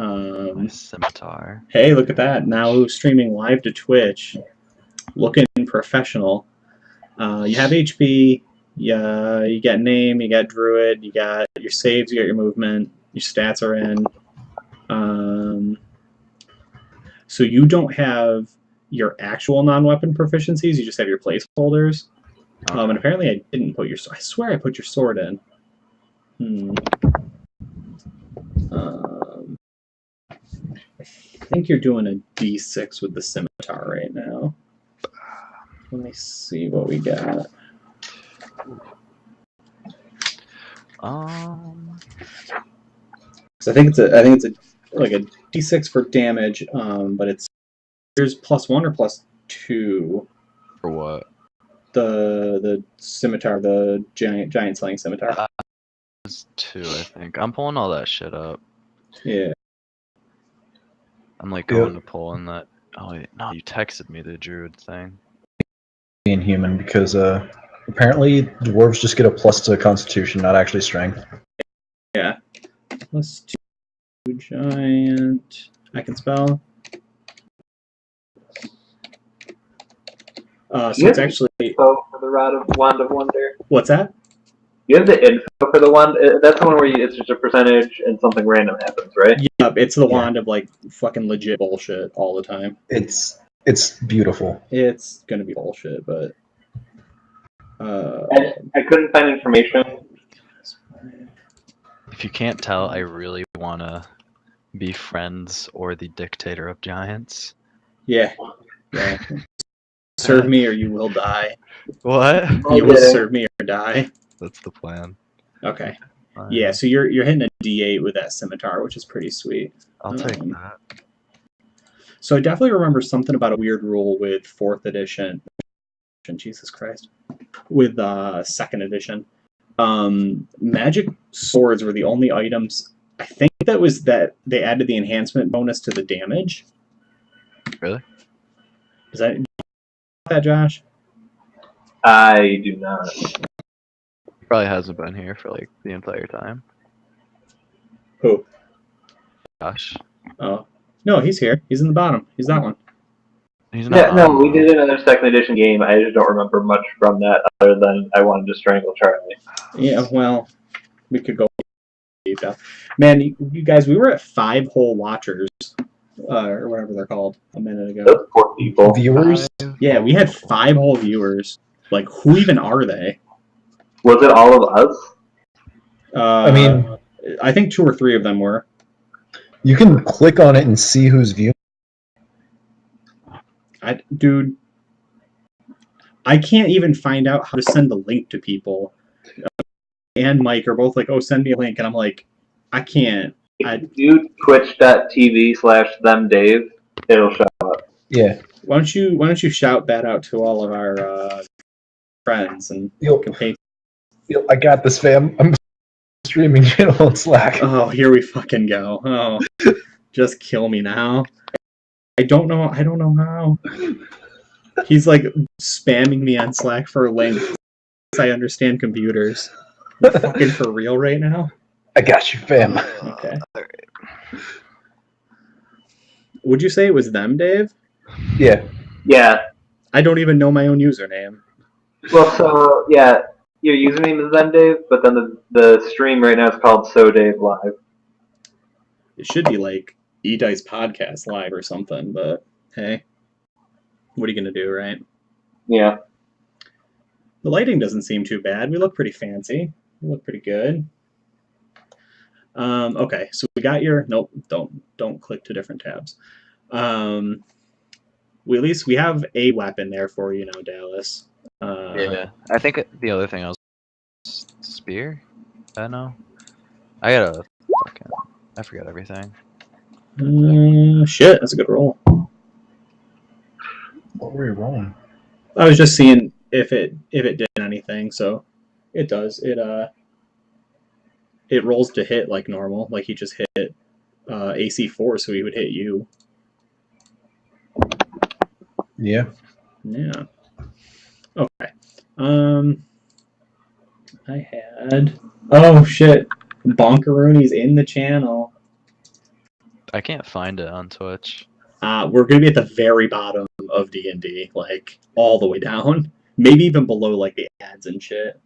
My scimitar. Hey, look at that. Now streaming live to Twitch. Looking professional. You have HP, you got name, you got druid, you got your saves, you got your movement, your stats are in. So you don't have your actual non-weapon proficiencies, you just have your placeholders. Okay. And apparently I didn't put your sword. I swear I put your sword in. I think you're doing a D6 with the scimitar right now. Let me see what we got. So I think it's a like a D6 for damage, but there's +1 or +2. For what? The scimitar, the giant slaying scimitar. It's 2, I think. I'm pulling all that shit up. Yeah. I'm like going to pull in that. Oh wait, no, you texted me the druid thing. Being human, because apparently dwarves just get a plus to Constitution, not actually strength. Yeah. +2 giant. I can spell. So it's actually info for the wand of wonder. What's that? You have the info for the wand. That's the one where it's just a percentage and something random happens, right? Yep, it's the wand of like fucking legit bullshit all the time. It's beautiful. It's gonna be bullshit, but I couldn't find information. If you can't tell, I really wanna be friends or the dictator of giants. Yeah. Serve me or you will die. What? You will serve me or die. That's the plan. Okay. Yeah, so you're hitting a D8 with that scimitar, which is pretty sweet. I'll take that. So I definitely remember something about a weird rule with 4th edition. Jesus Christ. With 2nd edition. Magic swords were the only items. I think that they added the enhancement bonus to the damage. Really? Is that Josh? I do not. He probably hasn't been here for like the entire time. Who? Josh. Oh. No, he's here. He's in the bottom. He's that one. He's not. No, we did another 2nd edition game. I just don't remember much from that other than I wanted to strangle Charlie. Yeah, well, we could go. Man, you guys, we were at 5 whole watchers, or whatever they're called, a minute ago. Those poor people. Viewers? Yeah, we had 5 whole viewers. Like, who even are they? Was it all of us? I mean, I think 2 or 3 of them were. You can click on it and see who's viewing. Dude, I can't even find out how to send the link to people. And Mike are both like, "Oh, send me a link," and I'm like, I can't. Do twitch.tv/themdave. It'll show up. Yeah. Why don't you shout that out to all of our friends and companions? I got this, fam. I'm streaming channel on Slack. Oh, here we fucking go. Oh, just kill me now. I don't know how. He's like spamming me on Slack for links. I understand computers. You fucking for real right now? I got you, fam. Okay. Would you say it was them, Dave? Yeah. Yeah. I don't even know my own username. Well, so, yeah, your username is themdave, but then the stream right now is called So Dave Live. It should be like E-Dice Podcast Live or something, but hey. What are you going to do, right? Yeah. The lighting doesn't seem too bad. We look pretty fancy. We look pretty good. Okay, so we got your... Nope, don't click to different tabs. At least we have a weapon there for you now, Dallas. Yeah, I think the other thing I was... Spear? I don't know. I gotta... I forgot everything. Shit, that's a good roll. What were you rolling? I was just seeing if it did anything, so it does. It rolls to hit like normal, like he just hit AC 4, so he would hit you. Yeah. Yeah. Okay. I had... Oh, shit. Bonkarooni's in the channel. I can't find it on Twitch. We're gonna be at the very bottom of D&D, like all the way down, maybe even below like the ads and shit.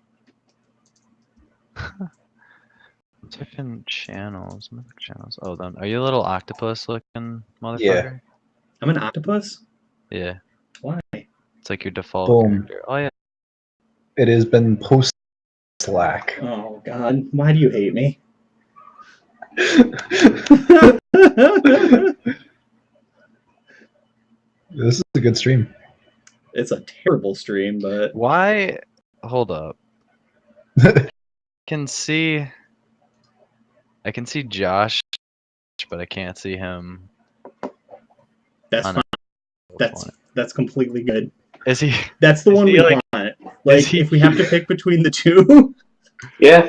Different channels. Mimic channels. Oh, then are you a little octopus looking motherfucker? Yeah. I'm an octopus. Yeah. Why? It's like your default Boom. character. Oh yeah. It has been post Slack. Oh God, why do you hate me? This is a good stream. It's a terrible stream, but Why? Hold up. Can see. I can see Josh, but I can't see him. that's on fine. a point. That's completely good. Is he? That's the Is one he, we like- want. Like, he- if we have to pick between the two, Yeah.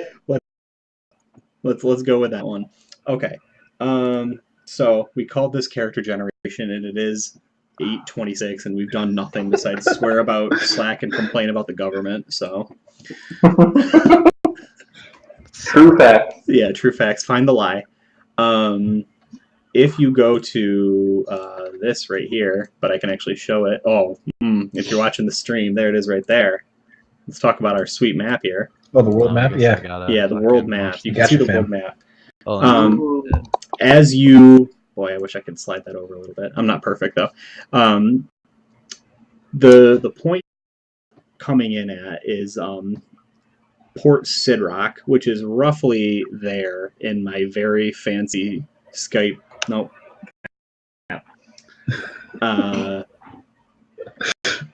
let's go with that one. Okay. So we called this character generation, and it is 8:26, and we've done nothing besides swear about Slack and complain about the government. So True fact. yeah, true facts. Find the lie. If you go to this right here, but I can actually show it. Oh, if you're watching the stream, there it is right there. Let's talk about our sweet map here. Oh, the world I map? guess I Yeah. gotta Yeah, the fucking world map. watch You this. can see Gotcha, the world fam. map. Oh, Ooh. As you... Boy, I wish I could slide that over a little bit. I'm not perfect, though. The point coming in at is Port Sidrock, which is roughly there in my very fancy Skype... Nope.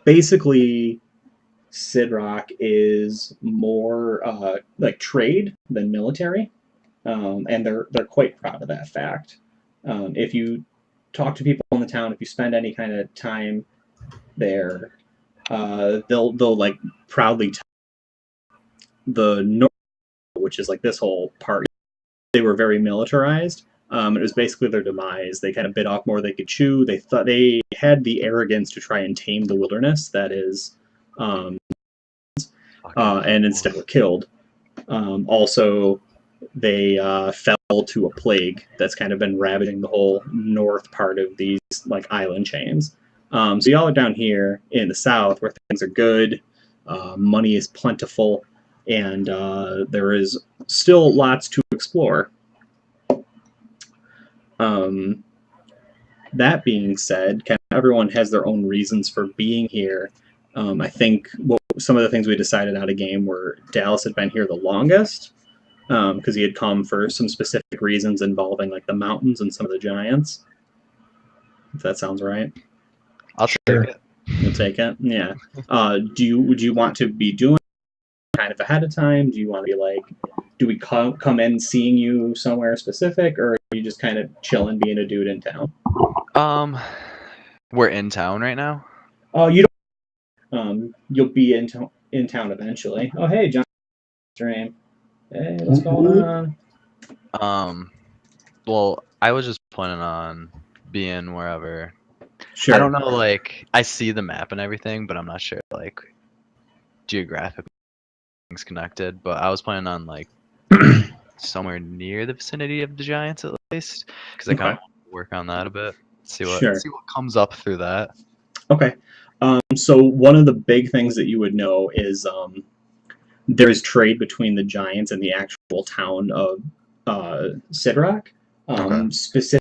Basically, Sidrock is more like trade than military, and they're quite proud of that fact. If you talk to people in the town, if you spend any kind of time there, they'll like proudly tell the north, which is like this whole part. They were very militarized. It was basically their demise. They kind of bit off more they could chew. They thought they had the arrogance to try and tame the wilderness. That is, and instead were killed. Also, they fell to a plague that's kind of been ravaging the whole north part of these like island chains. So y'all are down here in the south where things are good, money is plentiful, and there is still lots to explore. That being said, kind of everyone has their own reasons for being here. I think some of the things we decided out of game were Dallas had been here the longest because he had come for some specific reasons involving like the mountains and some of the giants. If that sounds right. I'll Sure. take it. You'll take it. Yeah. Would you want to be doing it kind of ahead of time? Do you want to be like, do we come in seeing you somewhere specific, or are you just kind of chilling, being a dude in town? We're in town right now. Oh, you don't. You'll be in town eventually. Oh, hey, John. Stream. Hey, what's going on? Well, I was just planning on being wherever. Sure. I don't know, like, I see the map and everything, but I'm not sure, like, geographically things connected. But I was planning on, like, somewhere near the vicinity of the Giants at least, because I kind of want to work on that a bit. See what comes up through that. Okay. So one of the big things that you would know is there's trade between the Giants and the actual town of Sidrock. Specifically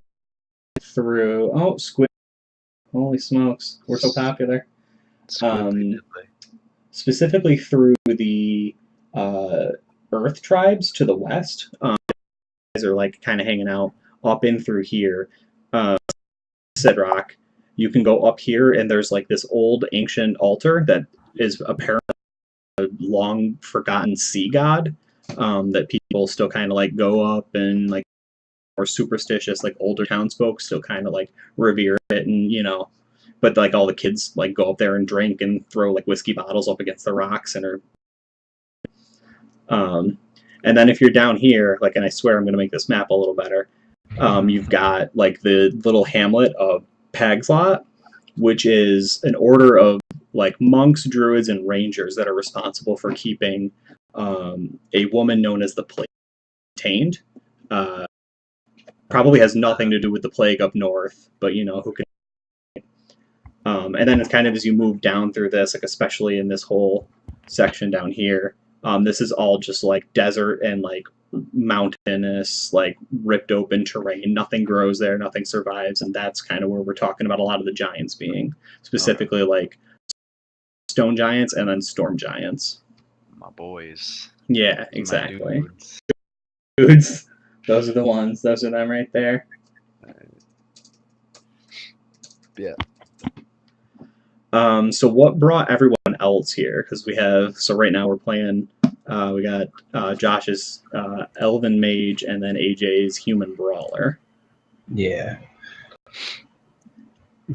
through Squid. Holy smokes, we're so popular. Specifically through the Earth tribes to the west. Guys are like kind of hanging out up in through here. Sidrock. You can go up here, and there's like this old ancient altar that is apparently a long forgotten sea god that people still kind of like go up and like more superstitious, like older townsfolk still kind of like revere it, and but like all the kids like go up there and drink and throw like whiskey bottles up against the rocks and are. And then if you're down here, like, and I swear I'm going to make this map a little better, you've got like the little hamlet of Pagslot, which is an order of like monks, druids, and rangers that are responsible for keeping a woman known as the Plague contained. probably has nothing to do with the plague up north, but who can. And then it's kind of as you move down through this, like especially in this whole section down here, this is all just like desert and like mountainous, like ripped open terrain. Nothing grows there, nothing survives, and that's kind of where we're talking about a lot of the giants being, specifically like stone giants and then storm giants. My boys. Yeah, exactly. My Dudes. Those are the ones. Those are them right there. Yeah. So what brought everyone else here? Because so right now we're playing, we got Josh's Elven Mage and then AJ's Human Brawler. Yeah.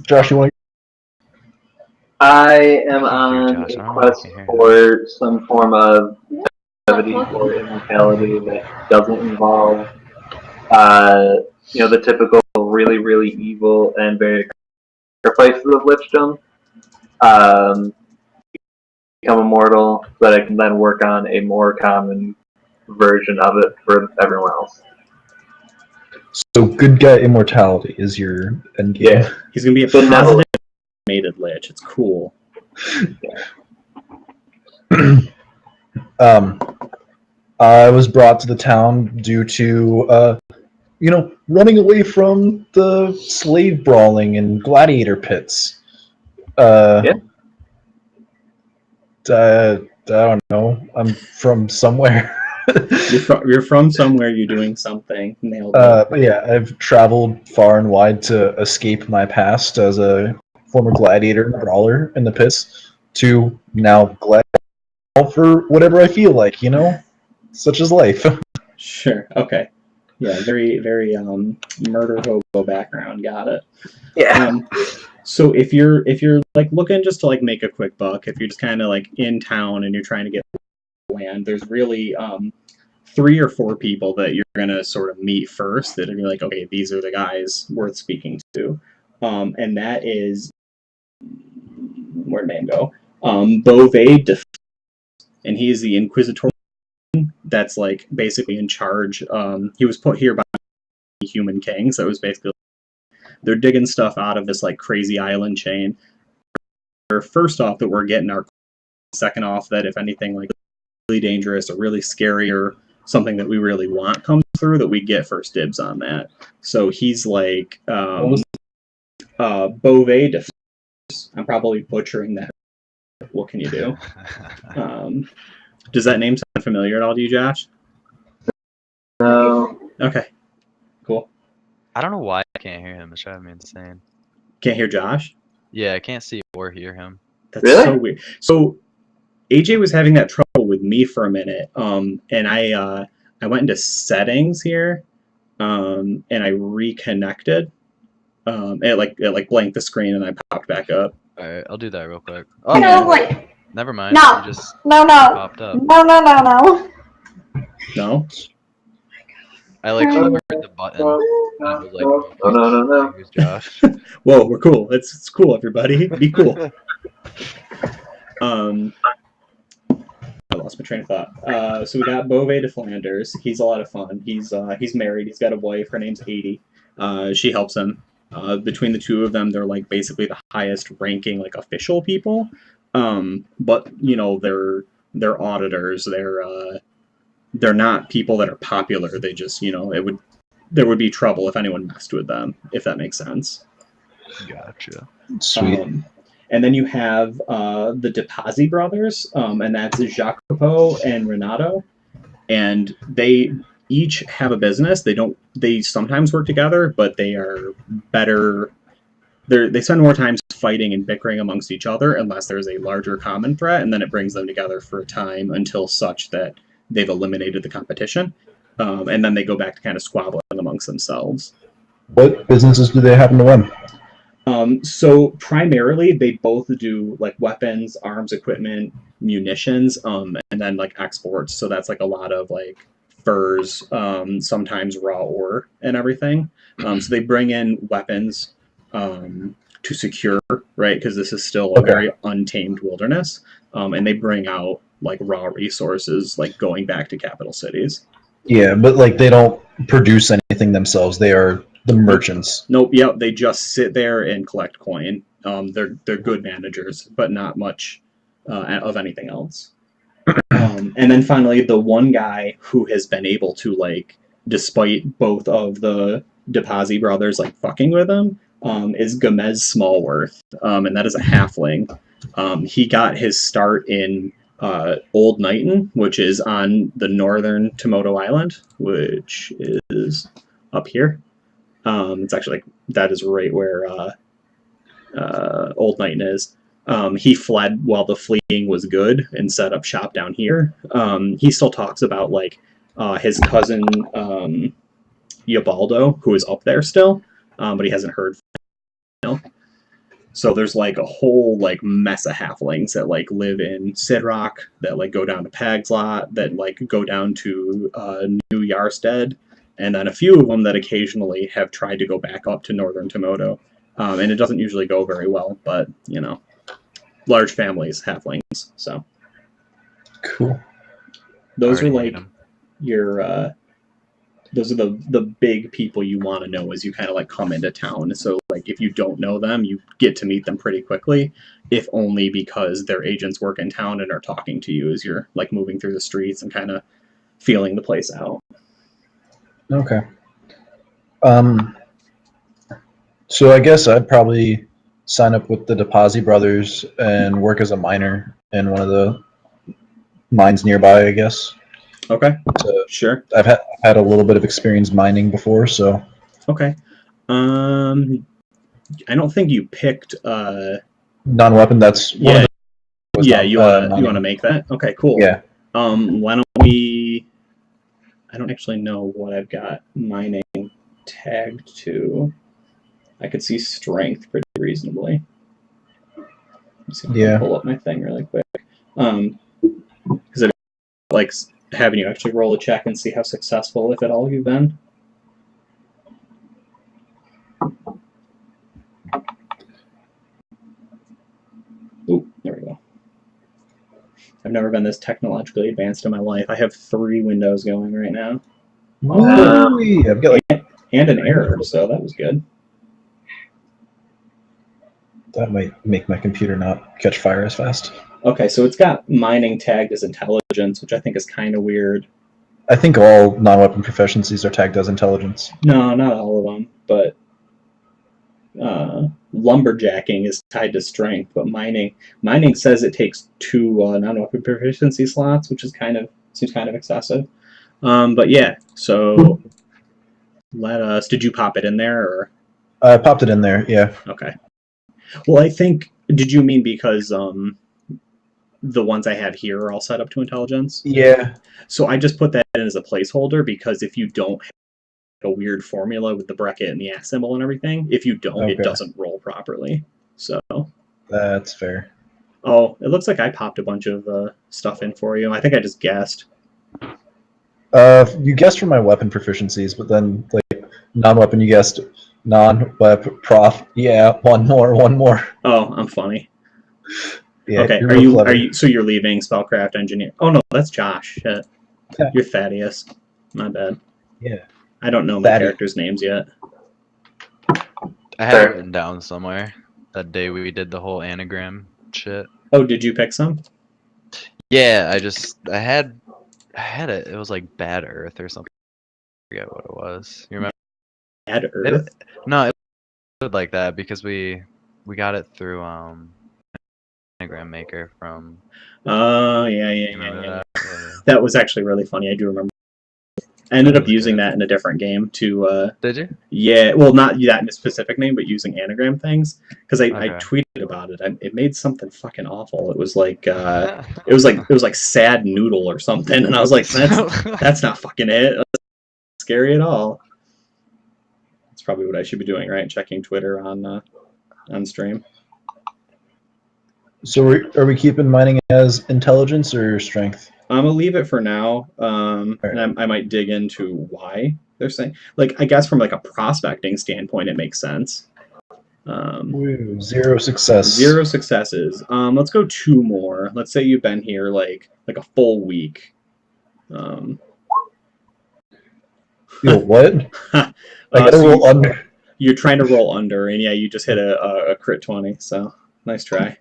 Josh, you want I am I on don't a know quest if you can hear for some form of longevity or immortality that doesn't involve, the typical really, really evil and very sacrifices of Lichdom. Become immortal so that I can then work on a more common version of it for everyone else. So good guy immortality is your end game. Yeah. He's going to be a positive mated Lich. It's cool. I was brought to the town due to, running away from the slave brawling and gladiator pits. I don't know. I'm from somewhere. You're from somewhere. You're doing something. Nailed it. But yeah, I've traveled far and wide to escape my past as a former gladiator and brawler in the pits to now glad for whatever I feel like, Such is life. Sure. Okay. Yeah. Very, very murder hobo background. Got it. Yeah. So if you're like looking just to like make a quick buck, if you're just kind of like in town and you're trying to get land, there's really 3 or 4 people that you're gonna sort of meet first that are gonna be like, okay, these are the guys worth speaking to, and that is, where'd name go? Beauvais, and he's the Inquisitor that's like basically in charge. He was put here by the Human King, so it was basically they're digging stuff out of this like crazy island chain. First off, that we're getting our. Second off, that if anything like really dangerous or really scary or something that we really want comes through, that we get first dibs on that. So he's like Beauvais. I'm probably butchering that. What can you do? Does that name sound familiar at all to you, Josh? No. Okay. Cool. I don't know why I can't hear him. It's driving me insane. Can't hear Josh? Yeah, I can't see or hear him. That's Really? so weird. So AJ was having that trouble with me for a minute, and I went into settings here, and I reconnected. It like blanked the screen, and I popped back up. All right, I'll do that real quick. Oh, Oh, wait. never mind. No. You just No. popped up. No. No? I like hovered the button. And it was like, No. Here's Josh. Whoa, we're cool. It's cool, everybody. Be cool. I lost my train of thought. So we got Beauvais de Flanders. He's a lot of fun. He's married. He's got a wife. Her name's Adie. She helps him. Between the two of them, they're like basically the highest ranking like official people. But they're auditors. They're not people that are popular. They just there would be trouble if anyone messed with them, if that makes sense. Gotcha. Sweet. And then you have the DePazzi brothers, and that's Jacopo and Renato, and they each have a business. They sometimes work together, but they are better. They spend more time fighting and bickering amongst each other unless there's a larger common threat, and then it brings them together for a time until such that they've eliminated the competition, and then they go back to kind of squabbling amongst themselves. What businesses do they happen to run? So primarily they both do like weapons, arms, equipment, munitions, and then like exports. So that's like a lot of like furs, sometimes raw ore and everything. So they bring in weapons to secure, right? Because this is still a very untamed wilderness. And they bring out like raw resources, like going back to capital cities. Yeah, but like they don't produce anything themselves. They are the merchants. Nope. Yep. They just sit there and collect coin. They're good managers, but not much of anything else. And then finally, the one guy who has been able to, like, despite both of the DePazzi brothers like fucking with him, is Gomez Smallworth, and that is a halfling. He got his start in Old Knighton, which is on the northern Tomoto Island, which is up here. It's actually like that is right where Old Knighton is. He fled while the fleeing was good and set up shop down here. He still talks about like his cousin Yabaldo, who is up there still, but he hasn't heard from him. So there's like a whole like mess of halflings that like live in Sidrock, that like go down to Pag's Lot, that like go down to New Yarstead, and then a few of them that occasionally have tried to go back up to Northern Tomoto. And it doesn't usually go very well, but you know, large families, halflings. So Cool. those are Already like hate 'em. your those are the big people you want to know as you kind of like come into town. So like if you don't know them, you get to meet them pretty quickly, if only because their agents work in town and are talking to you as you're like moving through the streets and kind of feeling the place out. Okay. So I guess I'd probably sign up with the DePazzi brothers and work as a miner in one of the mines nearby, I guess. Okay, So sure. I've had a little bit of experience mining before, so Okay. I don't think you picked. non-weapon. That's one of Yeah, the was yeah. non- You wanna mining. make that? Okay, cool. Yeah. Why don't we? I don't actually know what I've got mining tagged to. I could see strength pretty reasonably. Let's see if I Yeah. can pull up my thing really quick. Because it like having you actually roll a check and see how successful, if at all, you've been. Ooh, there we go. I've never been this technologically advanced in my life. I have 3 windows going right now. Woo-wee. I've got like And an error, so that was good. that might make my computer not catch fire as fast. Okay, so it's got mining tagged as intelligence, which I think is kind of weird. I think all non-weapon proficiencies are tagged as intelligence. No, not all of them, but lumberjacking is tied to strength, but mining says it takes 2 non-weapon proficiency slots, which is seems kind of excessive. But yeah, so let us. Did you pop it in there, or I popped it in there. Yeah. okay? Well, I think. Did you mean because the ones I have here are all set up to intelligence? Yeah. So I just put that in as a placeholder because if you don't have a weird formula with the bracket and the @ symbol and everything, if you don't, it Okay. doesn't roll properly. So. That's fair. Oh, it looks like I popped a bunch of stuff in for you. I think I just guessed. You guessed for my weapon proficiencies, but then like non-weapon, you guessed non-weapon prof. Yeah, one more. Oh, I'm funny. Yeah. Okay, You're are real you clever. so you're leaving Spellcraft Engineer? Oh no, that's Josh. Shit. Yeah. You're Thaddeus. My bad. Yeah. I don't know my Thaddeus. characters' names yet. I had it written down somewhere that day we did the whole anagram shit. Oh, did you pick some? Yeah, I had it. It was like Bad Earth or something. I forget what it was. You remember? Bad Earth. No, it was like that because we got it through anagram maker from. Oh, You yeah. remember that? Yeah. That was actually really funny. I do remember. I ended That up was using good. that in a different game to. Did you? Yeah, well, not that in a specific name, but using anagram things because I Okay. tweeted about it. It made something fucking awful. It was like it was like sad noodle or something, and I was like, that's not fucking it. That's not scary at all. That's probably what I should be doing, right? Checking Twitter on stream. So are we keeping mining as intelligence or strength? I'm gonna leave it for now, and I might dig into why they're saying. Like, I guess from like a prospecting standpoint, it makes sense. Woo, 0 success. 0 successes. Let's go 2 more. Let's say you've been here like a full week. Yo, what? I gotta so roll under. you're trying to roll under, and yeah, you just hit a crit 20. So nice try.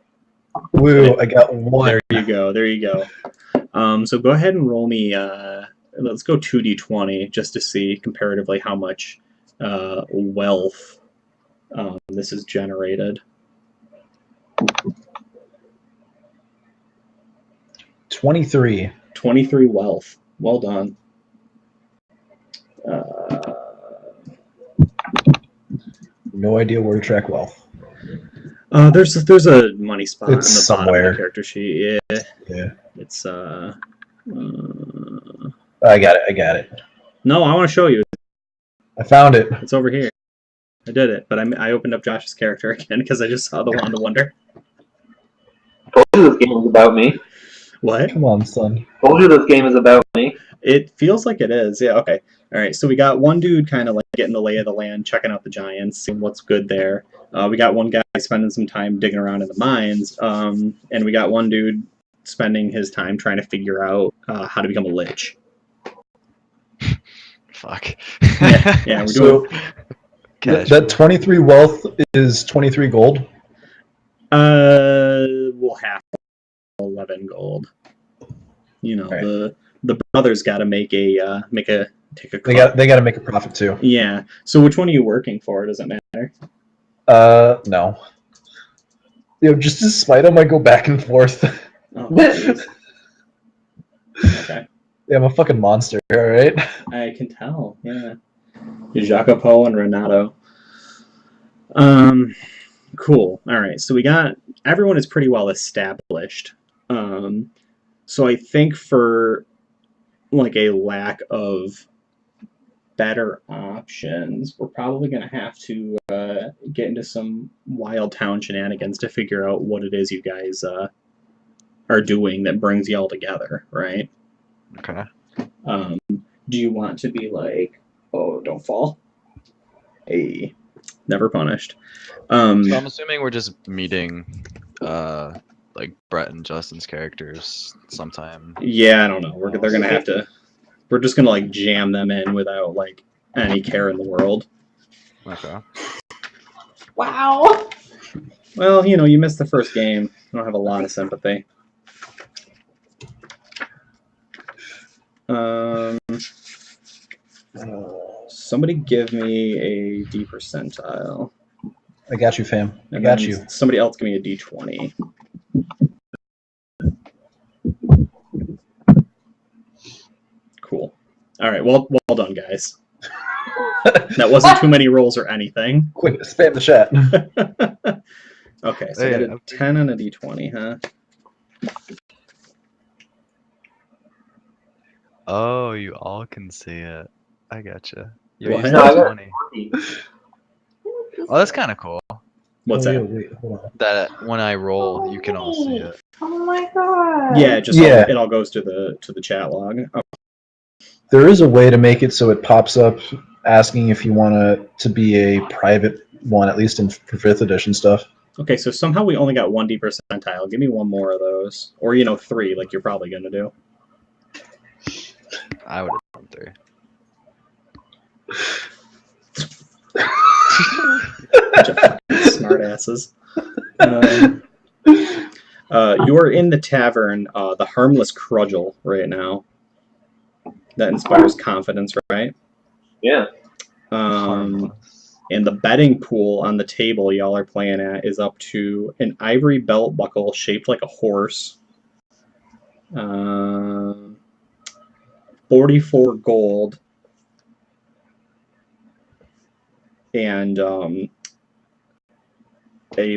Woo, I got one. There you go. There you go. So go ahead and roll me. Let's go 2d20 just to see comparatively how much wealth this is generated. 23. 23 wealth. Well done. No idea where to track wealth. There's a money spot It's in the bottom of somewhere. the character sheet. Yeah, Yeah. it's I got it. No, I want to show you. I found it. It's over here. I did it, but I opened up Josh's character again because I just saw the Wand of Wonder. Told you this game was about me. What? Come on, son. Told you this game is about me. It feels like it is. Yeah, okay. All right, so we got one dude kind of like getting the lay of the land, checking out the giants, seeing what's good there. We got one guy spending some time digging around in the mines, and we got one dude spending his time trying to figure out how to become a lich. Fuck. Yeah, we're So Cash. that 23 wealth is 23 gold. We'll have 11 gold. You know, Right. the brothers got to take a cut. They got to make a profit too. Yeah. So which one are you working for? Does it matter? No. Just to spite them, I go back and forth. Oh, jeez. Okay. Yeah, I'm a fucking monster, alright? I can tell. Yeah. Jacopo and Renato. Cool. All right. So we got everyone is pretty well established. So I think for like a lack of better options, we're probably going to have to get into some wild town shenanigans to figure out what it is you guys are doing that brings y'all together, right? Okay. Do you want to be like, oh, don't fall? Hey, never punished. So I'm assuming we're just meeting, like Brett and Justin's characters sometime. Yeah, I don't know. They're gonna have to. We're just gonna like jam them in without like any care in the world. Okay. Wow. Well, you missed the first game. I don't have a lot of sympathy. Somebody give me a D percentile. I got you, fam. I And got then you. Somebody else give me a D20. Cool. All right. Well done, guys. That wasn't too many rolls or anything. Quick, spam the chat. Okay, so I got a 10 and a D20, huh? Oh, you all can see it. I gotcha. You're What? using No, I got 20. Oh, that's kind of cool. What's Oh, that? yeah, wait, hold on. That when I roll, you can all see it. Oh my god. Yeah, it all goes to the chat log. Oh, There is a way to make it so it pops up asking if you want to be a private one, at least for 5th edition stuff. okay, so somehow we only got 1 D percentile. Give me one more of those. Or, 3, like you're probably going to do. I would have done 3. Bunch of fucking smartasses. You are in the tavern, the Harmless Crudgel, right now. That inspires confidence, right? Yeah. Harmless. And the betting pool on the table y'all are playing at is up to an ivory belt buckle shaped like a horse. 44 gold. And a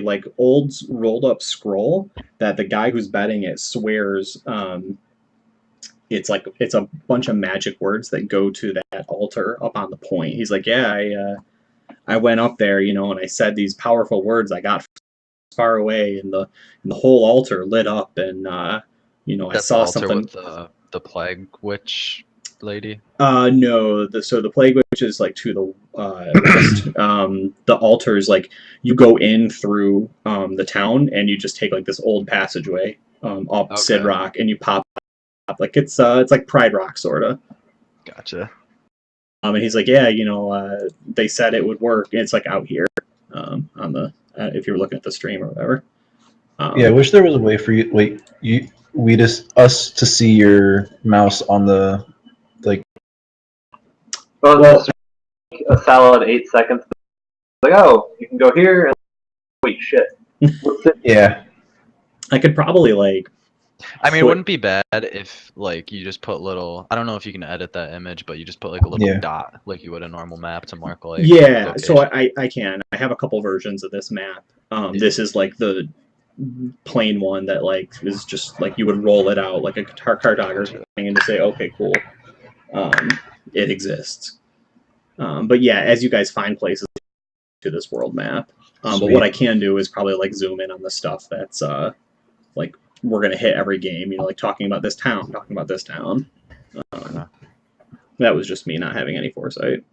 like old rolled up scroll that the guy who's betting it swears it's a bunch of magic words that go to that altar up on the point. He's like, yeah, I went up there, and I said these powerful words. I got far away, and the whole altar lit up, and I That's saw the altar something. with the plague witch lady. No, the plague witch is like to the west. The altar is like you go in through the town, and you just take like this old passageway up Sid Rock, and you pop up. Like it's like Pride Rock, sorta. Gotcha. And he's like, yeah, they said it would work. And it's like out here on the if you're looking at the stream or whatever. Yeah, I wish there was a way for us to see your mouse on the Well, a solid 8 seconds. Like, oh, you can go here. And wait, shit. Yeah. I could probably I mean, it wouldn't be bad if you just put little. I don't know if you can edit that image, but you just put a little dot like you would a normal map to mark Yeah, location. so I can. I have a couple versions of this map. This is the plain one that is just you would roll it out like a cartography thing and just say, okay, cool, it exists. But yeah, as you guys find places to this world map, but what I can do is probably zoom in on the stuff that's we're gonna hit every game. Talking about this town, That was just me not having any foresight.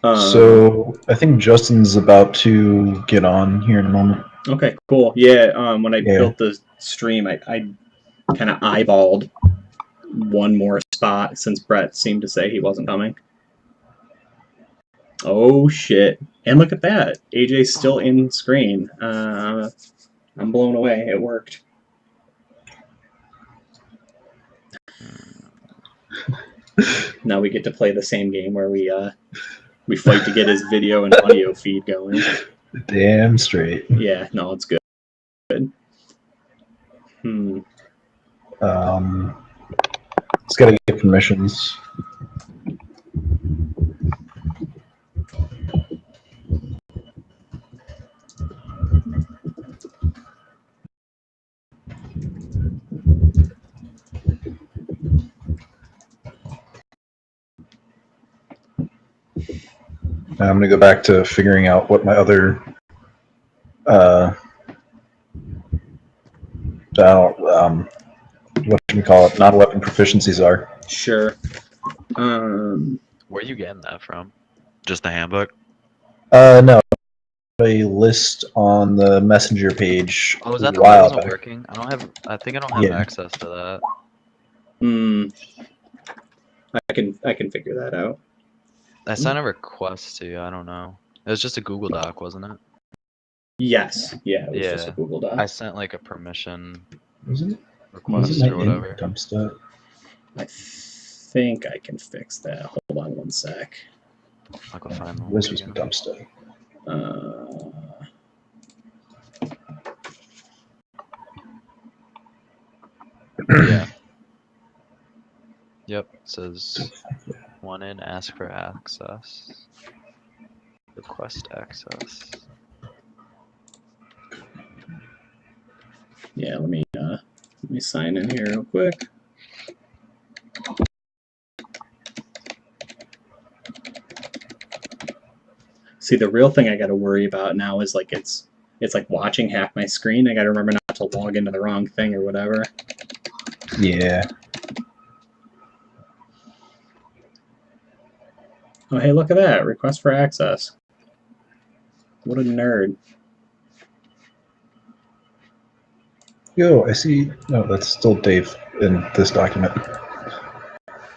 So I think Justin's about to get on here in a moment. Okay, cool. Yeah, when I built the stream, I kind of eyeballed one more spot since Brett seemed to say he wasn't coming. Oh shit! And look at that, AJ's still in screen. I'm blown away. It worked. Now we get to play the same game where we fight to get his video and audio feed going. Damn straight. Yeah, no, it's good. It's gotta get permissions. I'm gonna go back to figuring out what my other what should we call it? Non-weapon proficiencies are. Sure. Where are you getting that from? Just the handbook? No. A list on the messenger page. Oh, is that the one that wasn't working? I think I don't have access to that. I can figure that out. I sent a request to you. I don't know. It was just a Google Doc, wasn't it? Yes. Yeah, it was just a Google Doc. I sent a permission request or whatever. I think I can fix that. Hold on one sec. I'll go find one. This was dump stuff. Yeah. Yep. It says one in, ask for access. Request access. Yeah, let me sign in here real quick. See, the real thing I got to worry about now is it's like watching half my screen. I got to remember not to log into the wrong thing or whatever. Yeah. Oh, hey, look at that. Request for access. What a nerd. Yo, I see. No, that's still Dave in this document.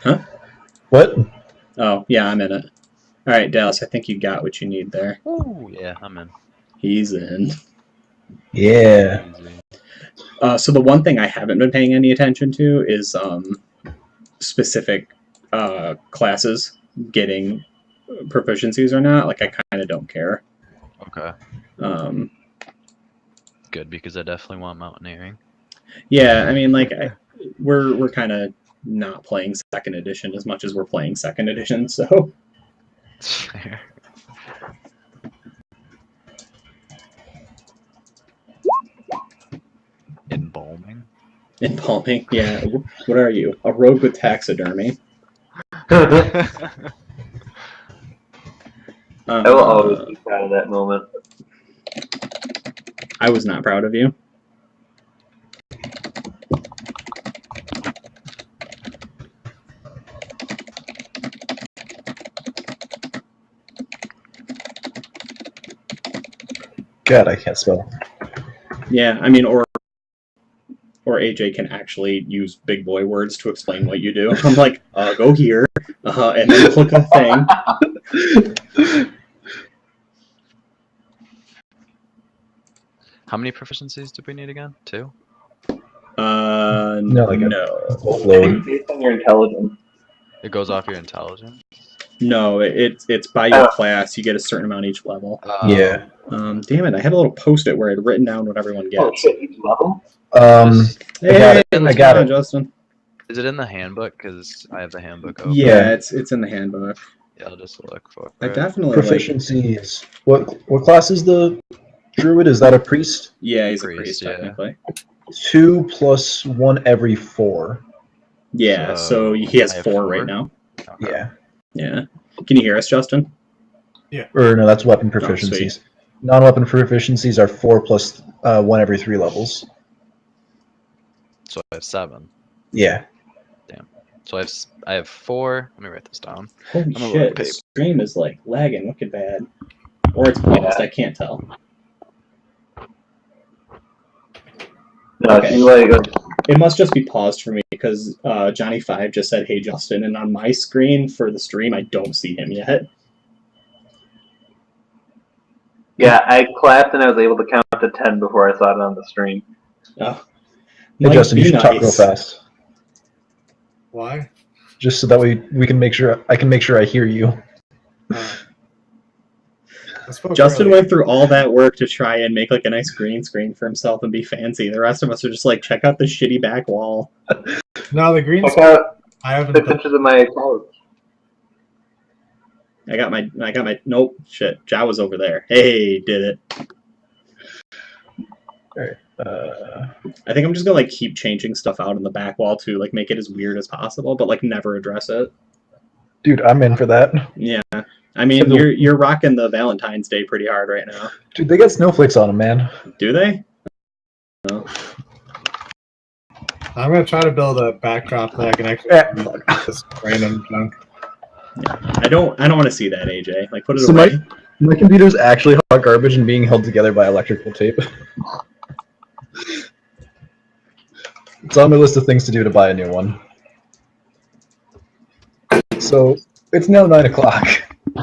Huh? What? Oh, yeah, I'm in it. All right, Dallas, I think you got what you need there. Oh, yeah, I'm in. He's in. Yeah. So the one thing I haven't been paying any attention to is specific classes getting proficiencies or not. Like, I kind of don't care. Okay. Good, because I definitely want mountaineering. Yeah, I mean, we're kind of not playing second edition as much as we're playing second edition, so. It's fair. Embalming? Embalming, yeah. What are you? A rogue with taxidermy. I will always be proud of that moment. I was not proud of you. God, I can't spell. Yeah, I mean, or AJ can actually use big boy words to explain what you do. I'm like, go here. and then click the thing. How many proficiencies do we need again? 2? No, like no. I Load. think based on your intelligence. It goes off your intelligence. No, it's by your class. You get a certain amount each level. Yeah. Damn it! I had a little post-it where I'd written down what everyone Oh gets. shit, each level? Hey, got it. what's I got going on, it. Justin? Is it in the handbook? Because I have the handbook open. Yeah, it's in the handbook. Yeah, I'll just look for I it. definitely like. Proficiencies. What class is the druid? Is that a priest? Yeah, he's a Priest, priest yeah. technically. 2 plus 1 every 4. Yeah, so he has I have 4 right 4? now. Okay. Yeah. Yeah. Can you hear us, Justin? Or no, that's weapon Oh, sweet. proficiencies. Non-weapon proficiencies are 4 plus 1 every 3 levels. So I have 7. Yeah. So I have 4. Let me write this down. Holy I'm gonna shit! look The paper. stream is like lagging wicked bad, or it's paused. I can't tell. No, Okay. she like It must just be paused for me because Johnny5 just said, "Hey, Justin," and on my screen for the stream, I don't see him yet. yeah, I clapped and I was able to count to 10 before I saw it on the stream. Oh. Hey, Mike, Justin, you be should talk real nice. fast. Why? Just so that we can make sure I hear you. Justin went through all that work to try and make like a nice green screen for himself and be fancy. The rest of us are just like, check out the shitty back wall. No, the green Check screen. out I haven't. the pictures of my couch. I got my nope, shit. Ja was over there. Hey, did it. I think I'm just gonna like keep changing stuff out on the back wall to like make it as weird as possible, but like never address it. Dude, I'm in for that. Yeah. I mean, you're rocking the Valentine's Day pretty hard right now. Dude, they got snowflakes on them, man. Do they? No. I'm gonna try to build a backdrop that I can actually this random junk. I don't want to see that, AJ. Like, put it So away. my computer's actually hot garbage and being held together by electrical tape. It's on my list of things to do to buy a new one. So it's now 9 o'clock.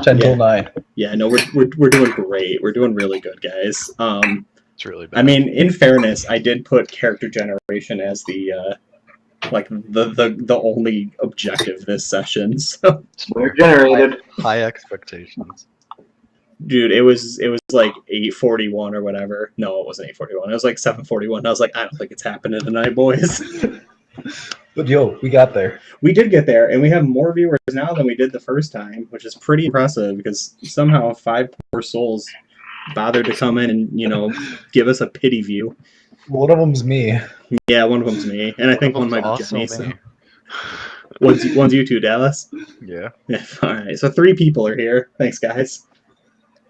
10 till 9. Yeah, no, we're doing great. We're doing really good, guys. It's really bad. I mean, in fairness, I did put character generation as the like the only objective this session. So, We're generated. High expectations. dude, it was like 8:41 or whatever. No, it wasn't 8:41. It was like 7:41. I was like, I don't think it's happening tonight, boys. But yo, we got there. We did get there, and we have more viewers now than we did the first time, which is pretty impressive because somehow 5 poor souls bothered to come in and, give us a pity view. One of them's me. Yeah, one of them's me, and I think one might be Also Jenny. me. So. One's you two, Dallas? Yeah. Yeah, all right, so 3 people are here. Thanks, guys.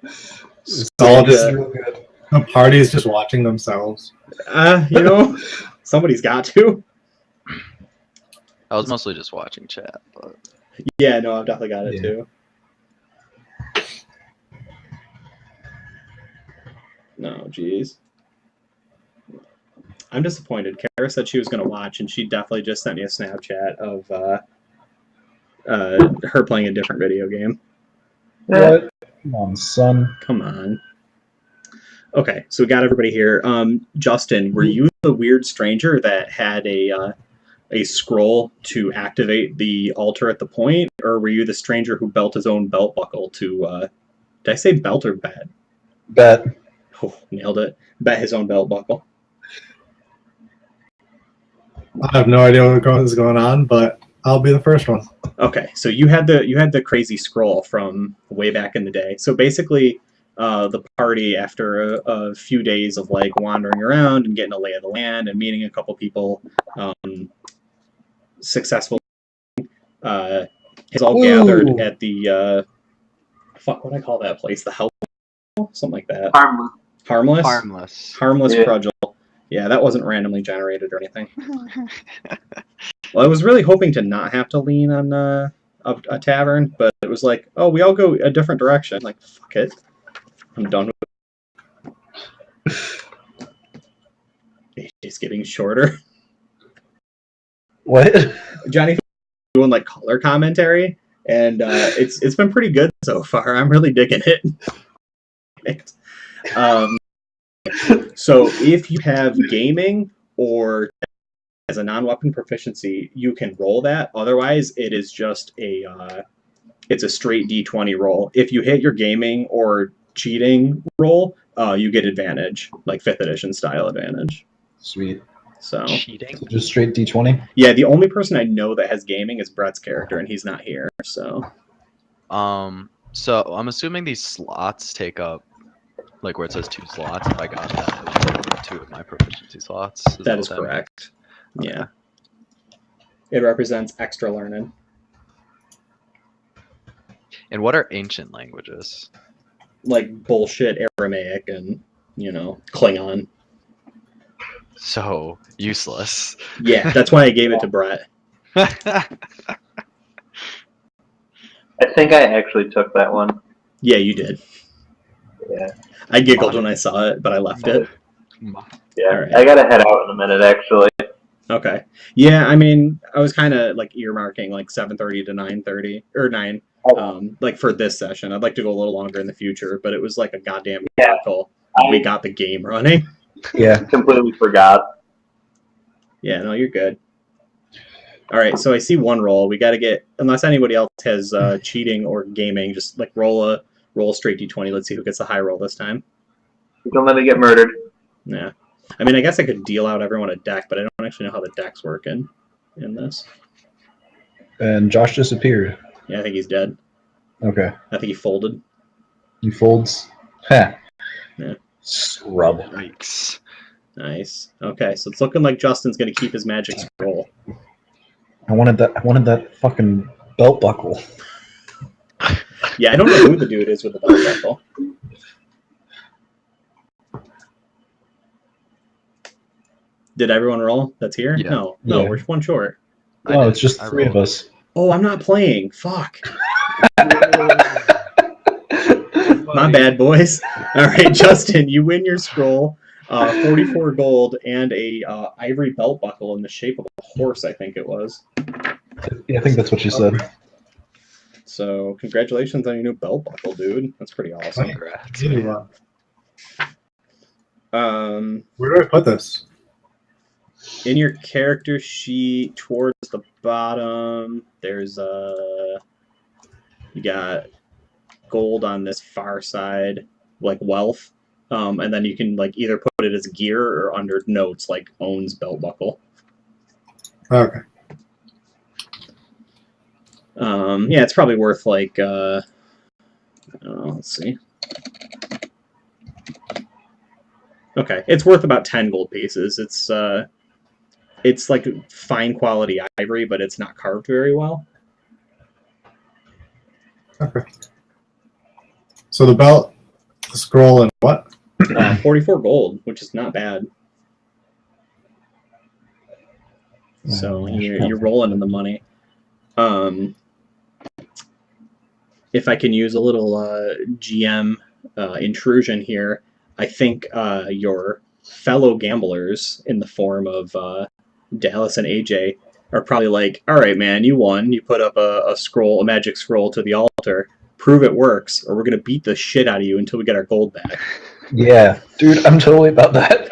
It's all just real good. the party is just watching themselves. Somebody's got to. I was mostly just watching chat, but Yeah, no, I've definitely got it too. No, jeez. I'm disappointed. Kara said she was going to watch, and she definitely just sent me a Snapchat of her playing a different video game. What? Come on, son. Come on. Okay, so we got everybody here. Justin, were you the weird stranger that had a scroll to activate the altar at the point, or were you the stranger who belt his own belt buckle to? Did I say belt or bet? Bet. Oh, nailed it. Bet his own belt buckle. I have no idea what is going on, but I'll be the first one. Okay, so you had the crazy scroll from way back in the day. So basically, the party, after a few days of like wandering around and getting a lay of the land and meeting a couple people, successful, has all gathered at the fuck, what do I call that place? The help, something like that. Harmless. Harmless Yeah. Prudgel. Yeah, that wasn't randomly generated or anything. Well, I was really hoping to not have to lean on a tavern, but it was like, oh, we all go a different direction. Like, fuck it. I'm done with it. It's getting shorter. What? Johnny doing like color commentary, and it's been pretty good so far. I'm really digging it. So if you have gaming or as a non-weapon proficiency, you can roll that. Otherwise, it is just it's a straight D20 roll. If you hit your gaming or cheating roll, you get advantage, like 5th edition style advantage. Sweet. So Cheating. Just straight D20. yeah, the only person I know that has gaming is Brett's character, and he's not here. So So I'm assuming these slots take up, like where it says 2 slots. If I got that, it would take up 2 of my proficiency slots. that is what means? correct. Okay. Yeah, it represents extra learning. And what are ancient languages? Like bullshit Aramaic and Klingon. So useless. Yeah, that's why I gave it to Brett. I think I actually took that one. Yeah, you did. Yeah. I giggled when I saw it, but I left it. Yeah. Alright. I gotta head out in a minute, actually. Okay. Yeah, I mean, I was kind of like earmarking like 7:30 to 9:30 or 9. Like for this session, I'd like to go a little longer in the future, but it was like a goddamn miracle. We got the game running. Yeah. Completely forgot. Yeah, no, you're good. All right, so I see one roll. We got to get, unless anybody else has cheating or gaming, just like roll a straight D20. Let's see who gets the high roll this time. Don't let me get murdered. Yeah. I mean, I guess I could deal out everyone a deck, but I don't actually know how the decks work in this. And Josh disappeared. Yeah, I think he's dead. Okay. I think he folded. He folds. Heh. Yeah. Scrub. Yikes. Nice. Okay, so it's looking like Justin's going to keep his magic scroll. I wanted that fucking belt buckle. Yeah, I don't know who the dude is with the belt buckle. Did everyone roll? That's here? Yeah. No, Yeah. we're one short. Oh, it's just I 3 of rolled. us. Oh, I'm not playing. Fuck. My bad, boys. All right, Justin, you win your scroll. 44 gold and a ivory belt buckle in the shape of a horse, I think it was. Yeah, I think that's what she said. So congratulations on your new belt buckle, dude. That's pretty awesome. Congrats. Where Um, do I put this? in your character sheet towards the bottom, there's you got gold on this far side, like wealth. And then you can like either put it as gear or under notes like owns belt buckle. Okay. Yeah, it's probably worth like I don't know, let's see. Okay, it's worth about 10 gold pieces. It's like fine quality ivory, but it's not carved very well. Okay. So the belt, the scroll, and what? 44 gold, which is not bad. So you're rolling in the money. If I can use a little GM intrusion here, I think your fellow gamblers in the form of Dallas and AJ are probably like, all right, man, you won. You put up a scroll, a magic scroll to the altar. Prove it works, or we're going to beat the shit out of you until we get our gold back. Yeah, dude, I'm totally about that.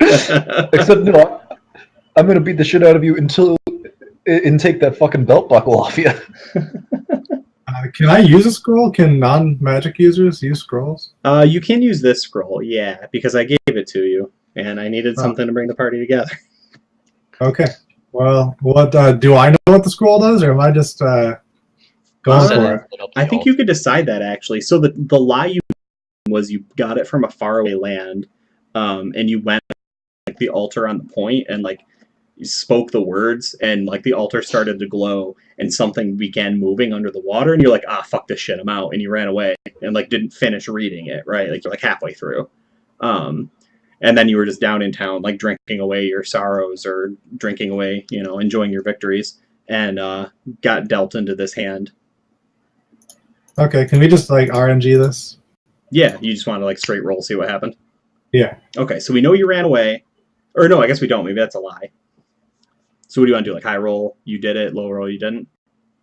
Except, no, I'm going to beat the shit out of you and take that fucking belt buckle off you. Can I use a scroll? Can non-magic users use scrolls? You can use this scroll, yeah, because I gave it to you, and I needed something to bring the party together. Okay. Well, what do I know what the scroll does, or am I just going for it? I think you could decide that, actually. So the lie you was you got it from a faraway land, and you went like the altar on the point, and like you spoke the words, and like the altar started to glow, and something began moving under the water, and you're like, ah, fuck this shit, I'm out, and you ran away, and like didn't finish reading it, right? Like you're like halfway through. And then you were just down in town, like drinking away your sorrows or drinking away, enjoying your victories, and got dealt into this hand. Okay, can we just like RNG this? Yeah, you just want to like straight roll, see what happened? Yeah. Okay, so we know you ran away. Or no, I guess we don't. Maybe that's a lie. So what do you want to do? Like high roll, you did it. Low roll, you didn't?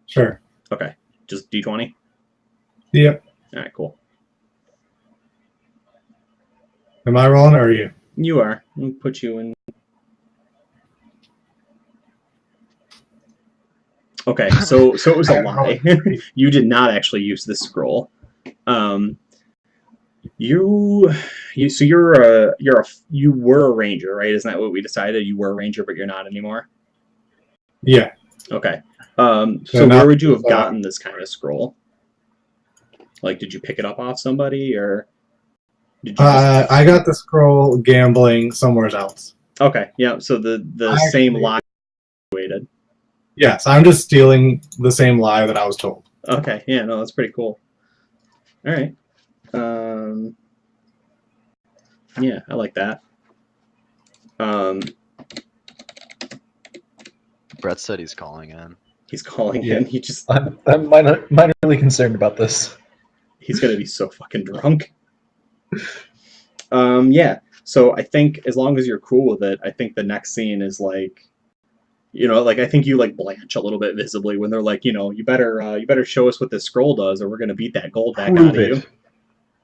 Sure. Okay. Just D20? Yep. All right, cool. Am I rolling or are you? You are. I'll put you in. Okay, so it was a lie. You did not actually use this scroll. You were a ranger, right? Isn't that what we decided? You were a ranger, but you're not anymore. Yeah. Okay. Yeah, So not- where would you have gotten this kind of scroll? Like, did you pick it up off somebody, or did you? Just... I got the scroll gambling somewhere else. Okay. Yeah. So the same lie waited. Yes, I'm just stealing the same lie that I was told. Okay. Yeah. No, that's pretty cool. All right. Yeah, I like that. Brett said he's calling in. He's calling Yeah. in. He just I'm minorly concerned about this. he's gonna be so fucking drunk. Yeah. So I think as long as you're cool with it, I think the next scene is like, like I think you like blanch a little bit visibly when they're like, you better show us what this scroll does, or we're gonna beat that gold back out of you.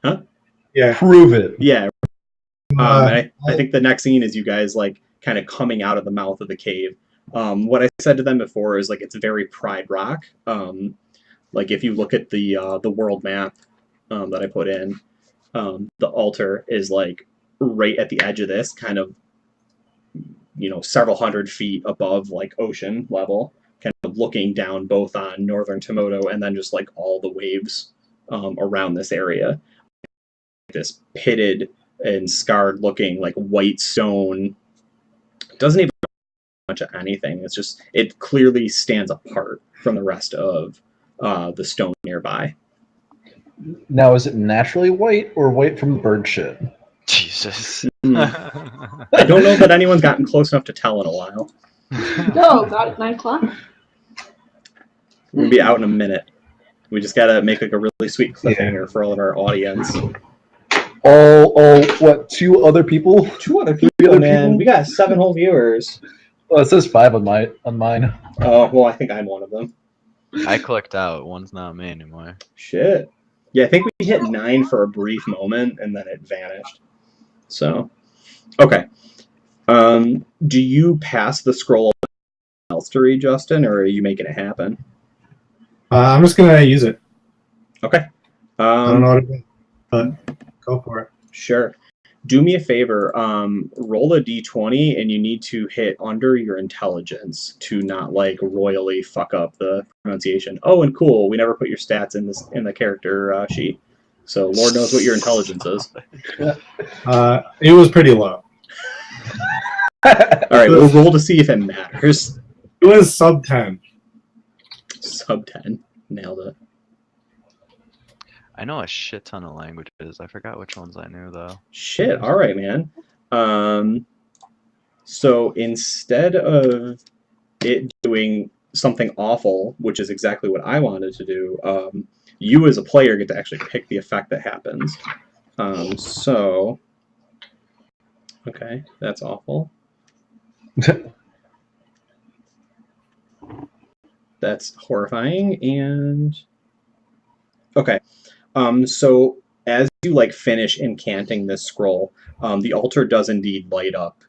Huh? Yeah. Prove it. Yeah. And I think the next scene is you guys like kind of coming out of the mouth of the cave. What I said to them before is like it's very Pride Rock. Like if you look at the world map that I put in, the altar is like right at the edge of this, kind of several hundred feet above like ocean level, kind of looking down both on northern Tomoto and then just like all the waves around this area. This pitted and scarred looking like white stone doesn't even much of anything. It's just it clearly stands apart from the rest of the stone nearby. Now, is it naturally white or white from bird shit? Jesus. I don't know that anyone's gotten close enough to tell in a while. No, about at 9 o'clock. We're gonna be out in a minute. We just gotta make like a really sweet cliffhanger for all of our audience. What, 2 other people? 2 other people, other man. people? We got 7 whole viewers. Well, it says 5 on mine. Oh, well, I think I'm one of them. I clicked out. One's not me anymore. Shit. Yeah, I think we hit 9 for a brief moment, and then it vanished. So, okay. Do you pass the scroll else to read, Justin, or are you making it happen? I'm just gonna use it. Okay. I don't know what it is, but go for it. Sure. Do me a favor. Roll a d20, and you need to hit under your intelligence to not like royally fuck up the pronunciation. Oh, and cool. We never put your stats in the character sheet, so Lord knows what your intelligence is. It was pretty low. All right, we'll roll to see if it matters. It was sub 10. Sub 10. Nailed it. I know a shit ton of languages. I forgot which ones I knew though. Shit. All right, man. So instead of it doing something awful, which is exactly what I wanted to do, you as a player get to actually pick the effect that happens. So, okay, that's awful. That's horrifying. And okay. So as you like finish incanting this scroll, the altar does indeed light up,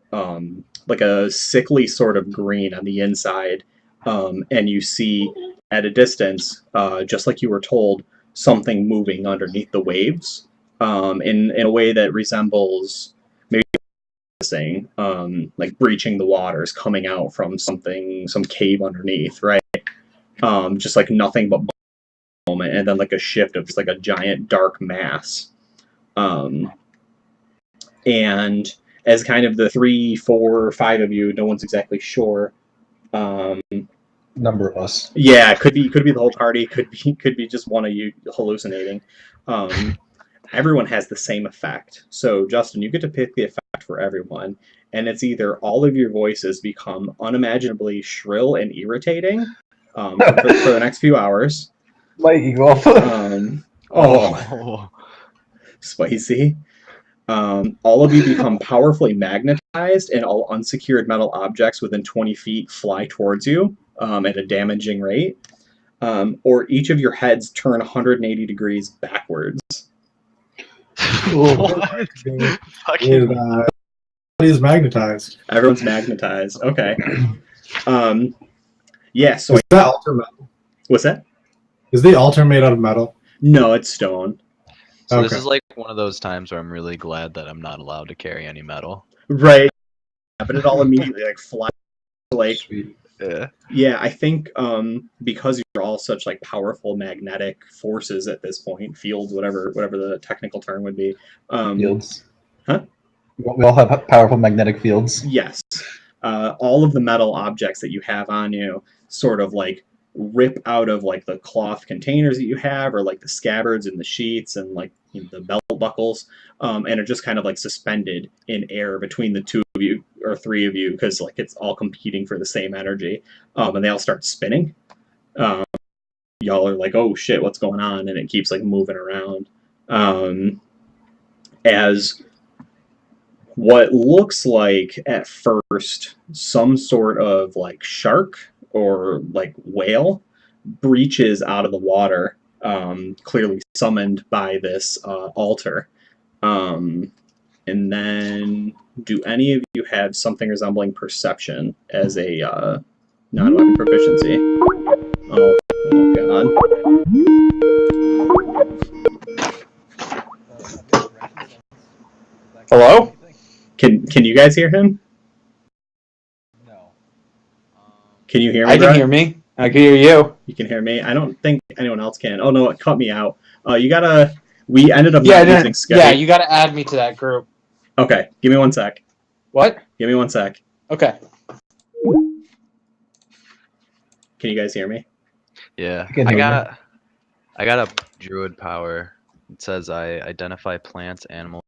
like a sickly sort of green on the inside, and you see at a distance, just like you were told, something moving underneath the waves, in a way that resembles maybe like breaching the waters, coming out from some cave underneath, right? Just like nothing but moment, and then like a shift of just like a giant dark mass, and as kind of the 3, 4, 5 of you, no one's exactly sure. Number of us. Yeah, it could be the whole party. Could be just one of you hallucinating. Everyone has the same effect. So Justin, you get to pick the effect for everyone, and it's either all of your voices become unimaginably shrill and irritating for the next few hours. Mikey, go off. Spicy. All of you become powerfully magnetized, and all unsecured metal objects within 20 feet fly towards you at a damaging rate. or each of your heads turn 180 degrees backwards. What? Fucking He's magnetized. Everyone's magnetized. Okay. Yeah. So Is that altar metal? what's that? Is the altar made out of metal? No, it's stone. So this Okay. is like one of those times where I'm really glad that I'm not allowed to carry any metal. Right. But it all immediately like flies. Like, Sweet. Yeah. yeah, I think because you're all such like powerful magnetic forces at this point, fields, whatever the technical term would be. Fields. Huh? We all have powerful magnetic fields. Yes. All of the metal objects that you have on you sort of like rip out of like the cloth containers that you have, or like the scabbards and the sheets and like the belt buckles, and are just kind of like suspended in air between the two of you or three of you, because like it's all competing for the same energy, and they all start spinning. Y'all are like, oh shit, what's going on? And it keeps like moving around, as what looks like at first some sort of like shark or like whale breaches out of the water, clearly summoned by this altar. And then, do any of you have something resembling perception as a non-weapon proficiency? Oh god. Hello? Can you guys hear him? No. Can you hear me? I can Brett? hear me. I can hear you. You can hear me. I don't think anyone else can. Oh no, it cut me out. You gotta. We ended up Yeah, not using Skype. yeah, you got to add me to that group. Okay, give me one sec. What? Give me one sec. Okay. Can you guys hear me? Yeah. can hear I got a druid power. It says I identify plants, animals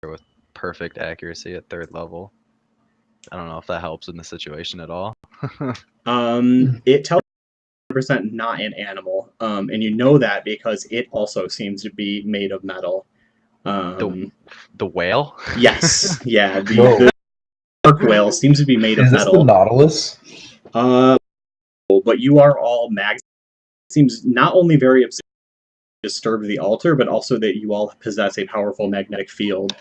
with perfect accuracy at 3rd level. I don't know if that helps in the situation at all. It tells you 100% not an animal, and you know that because it also seems to be made of metal. The whale? Yes, yeah. Whoa. The shark whale seems to be made of Is this the metal. Nautilus? But you are all seems not only very disturbed the altar, but also that you all possess a powerful magnetic field.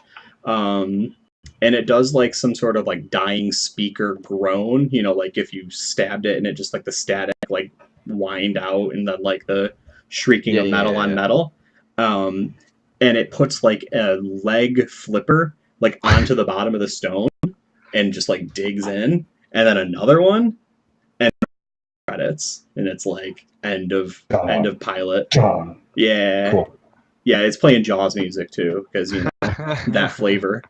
And it does like some sort of like dying speaker groan, like if you stabbed it and it just like the static like whined out, and then like the shrieking of metal on metal. And it puts like a leg flipper like onto the bottom of the stone and just like digs in, and then another one, and credits, and it's like end of pilot. John. Yeah. Cool. Yeah, it's playing Jaws music too, because that flavor.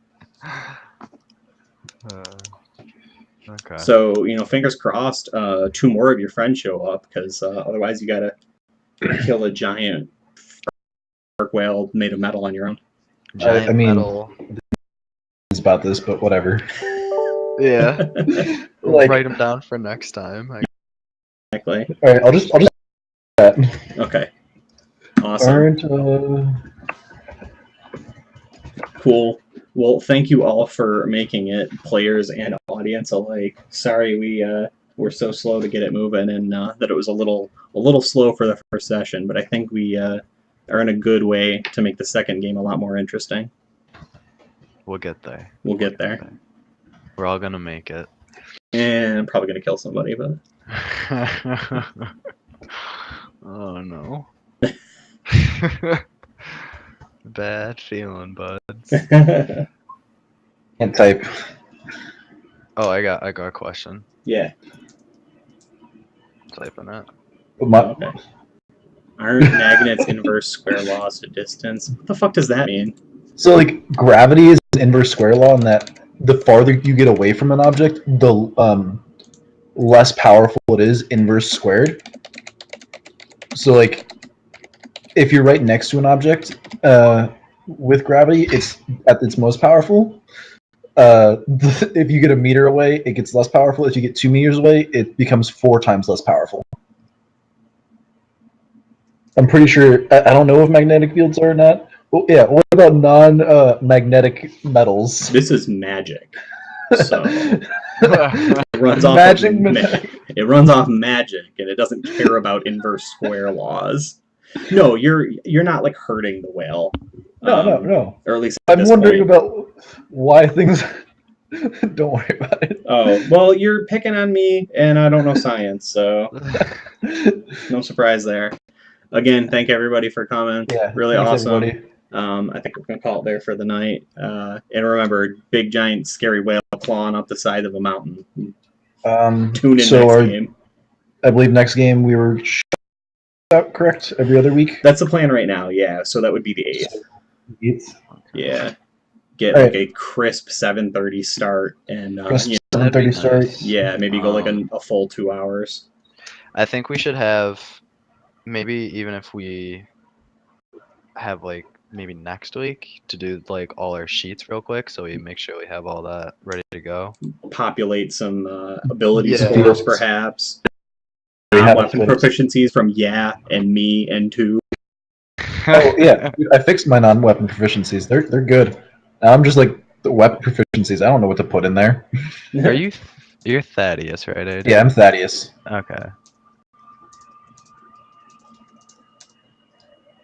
Okay. So, fingers crossed, 2 more of your friends show up, because otherwise you gotta kill a giant shark whale made of metal on your own. Giant I mean, metal. It's about this, but whatever. Yeah. Like, Write them down for next time. Exactly. all right, I'll just that. Okay. Awesome. Aren't Cool. Well, thank you all for making it, players and audience alike. Sorry we were so slow to get it moving, and that it was a little slow for the first session, but I think we are in a good way to make the second game a lot more interesting. We'll get there. We'll get there. We're all gonna make it. And I'm probably gonna kill somebody, but Oh no. Bad feeling, buds. can't type. Oh, I got a question. yeah. Typing it. Okay. Aren't magnets inverse square laws to distance? What the fuck does that mean? So, like, gravity is an inverse square law in that the farther you get away from an object, the less powerful it is inverse squared. So, like, if you're right next to an object with gravity, it's at its most powerful. If you get a meter away, it gets less powerful. If you get 2 meters away, it becomes 4 times less powerful. I'm pretty sure. I don't know if magnetic fields are or not. Well, yeah. What about non-magnetic metals? This is magic. So it runs off Magic it runs off magic, and it doesn't care about inverse square laws. No, you're not like hurting the whale. No. Or at least at I'm this wondering point. about why things. Don't worry about it. Oh, well, you're picking on me, and I don't know science, so no surprise there. Again, thank everybody for coming. Yeah, Really thanks, awesome. everybody. I think we're gonna call it there for the night. And remember, big giant scary whale clawing up the side of a mountain. Tune in So next game. I believe next game we were out, correct? Every other week. That's the plan right now. Yeah, so that would be the 8th. Yeah, get All like right. a crisp 7:30 start, and Crisp you 7:30 That'd start. be nice. yeah, maybe go like a full 2 hours. I think we should have maybe even if we have like maybe next week to do like all our sheets real quick, so we make sure we have all that ready to go. Populate some ability Yeah. scores, perhaps. We have Weapon finished. proficiencies from and me and 2. Oh yeah, I fixed my non-weapon proficiencies. They're good. Now I'm just like the weapon proficiencies. I don't know what to put in there. Are you're Thaddeus, right, AJ? Yeah, I'm Thaddeus. Okay.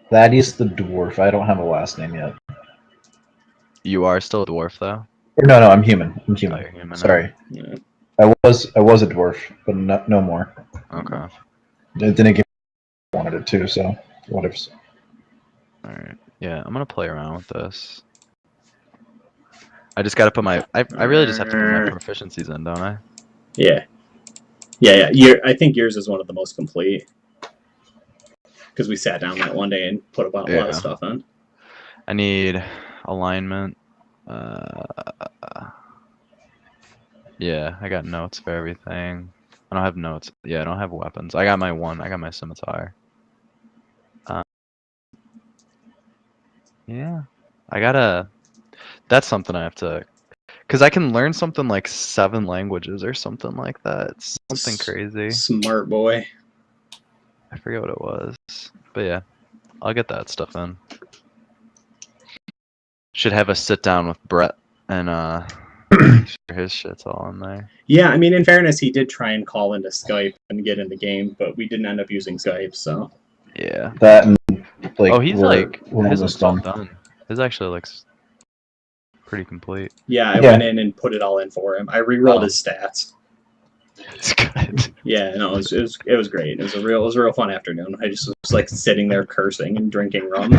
Thaddeus the dwarf. I don't have a last name yet. You are still a dwarf though? Or no, I'm human. I'm Oh, human. you're human now. Sorry, Yeah. I was a dwarf, but no more. Okay. It didn't give me wanted it to, so whatever. Alright. Yeah, I'm gonna play around with this. I just gotta put my I really just have to put my proficiencies in, don't I? Yeah. I think yours is one of the most complete. Because we sat down that one day and put a lot Yeah. of stuff in. I need alignment. Yeah, I got notes for everything. I don't have notes. Yeah, I don't have weapons. I got my scimitar. Yeah. That's something I have to, because I can learn something like 7 languages or something like that. It's something crazy. Smart boy. I forget what it was. But yeah, I'll get that stuff in. Should have a sit down with Brett and make sure his shit's all in there. Yeah, I mean, in fairness, he did try and call into Skype and get in the game, but we didn't end up using Skype, so. Yeah. That and like Oh, he's we're his almost is all done. done. His actually looks pretty complete. Yeah, I Yeah. went in and put it all in for him. I re-rolled Oh. his stats. It's good. Yeah, no, it was great. It was a real fun afternoon. I just was like sitting there cursing and drinking rum.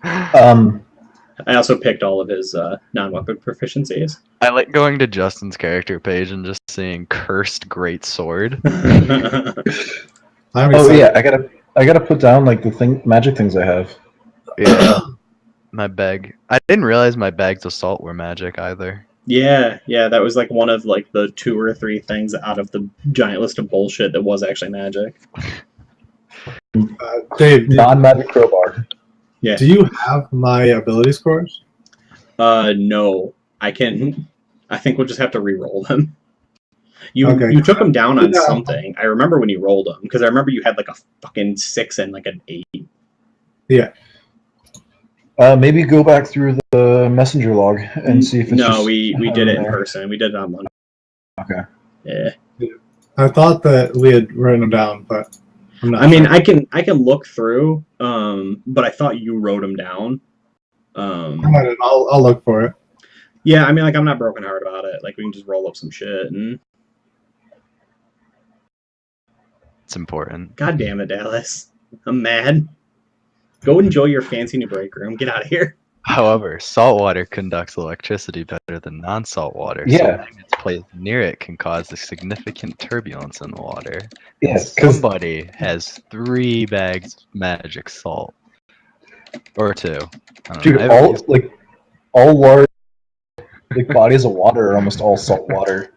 I also picked all of his non-weapon proficiencies. I like going to Justin's character page and just seeing cursed great sword. I'm Oh excited. yeah, I gotta put down like the magic things I have. Yeah. My bag. I didn't realize my bags of salt were magic either. Yeah, that was like one of like the 2 or 3 things out of the giant list of bullshit that was actually magic. Dave, Non-magic crowbar. Yeah. do you have my ability scores? No, I think we'll just have to re-roll them. You Okay. took them down on Yeah. something. I remember when you rolled them because I remember you had like a fucking 6 and like an 8. Yeah. Maybe go back through the messenger log and see if it's No, just we did it in there. person. We did it on Monday. Okay. Yeah. I thought that we had written them down, but I'm not I mean, sure. I can look through, but I thought you wrote them down. I'll look for it. Yeah, I mean, like I'm not broken heart about it. Like we can just roll up some shit and. It's important. God damn it, Dallas! I'm mad. Go enjoy your fancy new break room. Get out of here. However, salt water conducts electricity better than non-salt water. So Yeah. magnets placed near it can cause a significant turbulence in the water. Yeah, because Somebody has 3 bags of magic salt. Or 2. I don't dude, know. all large like bodies of water are almost all salt water.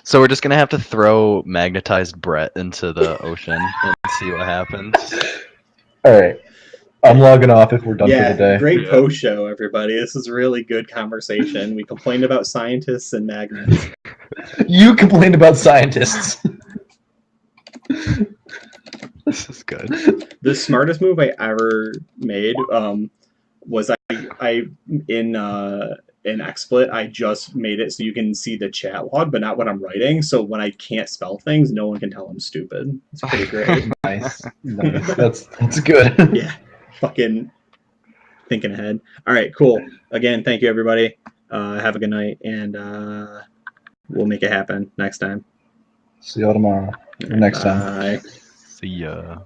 So we're just gonna have to throw magnetized Brett into the ocean and see what happens. All right, I'm logging off if we're done for Yeah, the day. great Yeah. post show, everybody. This is really good conversation. We complained about scientists and magnets. You complained about scientists. This is good. The smartest move I ever made was I in in XSplit, I just made it so you can see the chat log, but not what I'm writing. So when I can't spell things, no one can tell I'm stupid. It's pretty great. Nice. That's good. Yeah, fucking thinking ahead. All right, cool. Again, thank you everybody. Have a good night, and we'll make it happen next time. See y'all tomorrow. Next time. Bye. See ya.